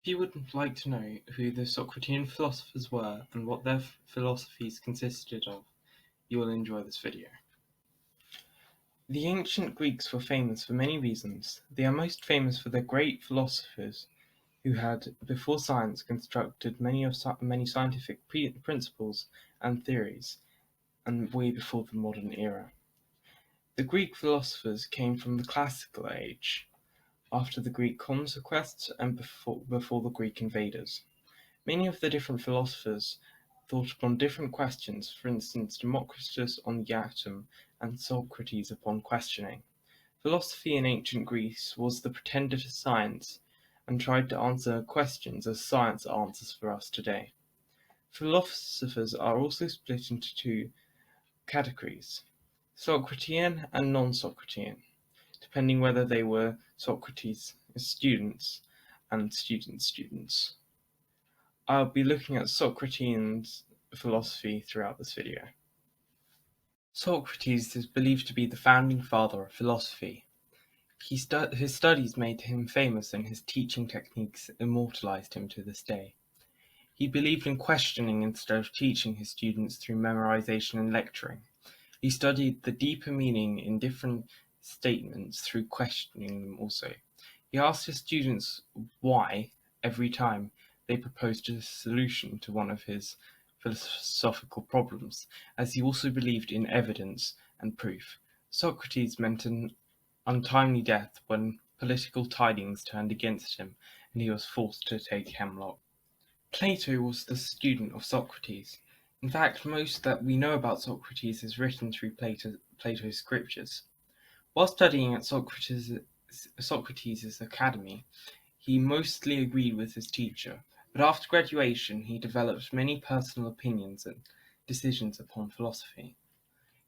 If you would like to know who the Socratic philosophers were and what their philosophies consisted of, you will enjoy this video. The ancient Greeks were famous for many reasons. They are most famous for their great philosophers who had, before science, constructed many scientific principles and theories, and way before the modern era. The Greek philosophers came from the classical age, after the Greek conquests and before the Greek invaders. Many of the different philosophers thought upon different questions, for instance Democritus on the atom and Socrates upon questioning. Philosophy in ancient Greece was the pretender to science and tried to answer questions as science answers for us today. Philosophers are also split into two categories, Socratean and non-Socratean, depending whether they were Socrates' students and students. I'll be looking at Socratean philosophy throughout this video. Socrates is believed to be the founding father of philosophy. His studies made him famous and his teaching techniques immortalized him to this day. He believed in questioning instead of teaching his students through memorization and lecturing. He studied the deeper meaning in different statements through questioning them also. He asked his students why every time they proposed a solution to one of his philosophical problems, as he also believed in evidence and proof. Socrates meant an untimely death when political tidings turned against him and he was forced to take hemlock. Plato was the student of Socrates. In fact, most that we know about Socrates is written through Plato's scriptures. While studying at Socrates' academy, he mostly agreed with his teacher, but after graduation he developed many personal opinions and decisions upon philosophy.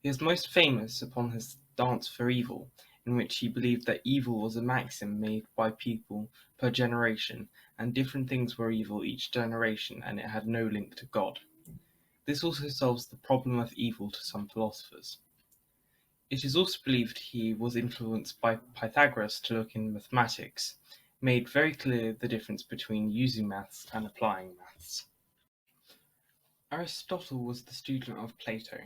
He is most famous upon his stance for evil, in which he believed that evil was a maxim made by people per generation, and different things were evil each generation, and it had no link to God. This also solves the problem of evil to some philosophers. It is also believed he was influenced by Pythagoras to look in mathematics, made very clear the difference between using maths and applying maths. Aristotle was the student of Plato.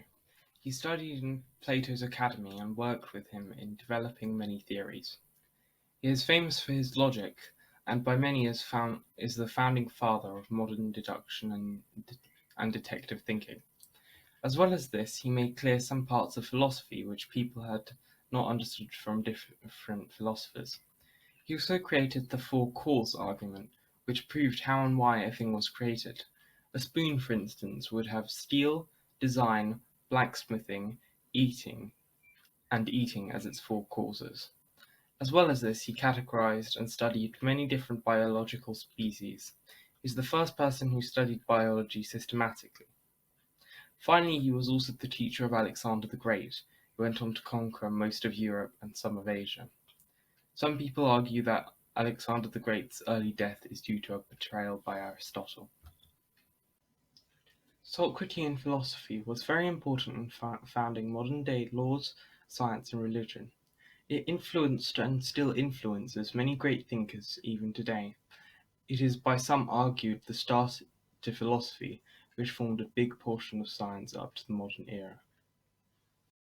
He studied in Plato's academy and worked with him in developing many theories. He is famous for his logic, and by many is the founding father of modern deduction and detective thinking. As well as this, he made clear some parts of philosophy which people had not understood from different philosophers. He also created the four-cause argument, which proved how and why a thing was created. A spoon, for instance, would have steel, design, blacksmithing, eating as its four causes. As well as this, he categorized and studied many different biological species. He is the first person who studied biology systematically. Finally, he was also the teacher of Alexander the Great, who went on to conquer most of Europe and some of Asia. Some people argue that Alexander the Great's early death is due to a betrayal by Aristotle. Socratean philosophy was very important in founding modern-day laws, science, and religion. It influenced and still influences many great thinkers even today. It is by some argued the start to philosophy, which formed a big portion of science up to the modern era.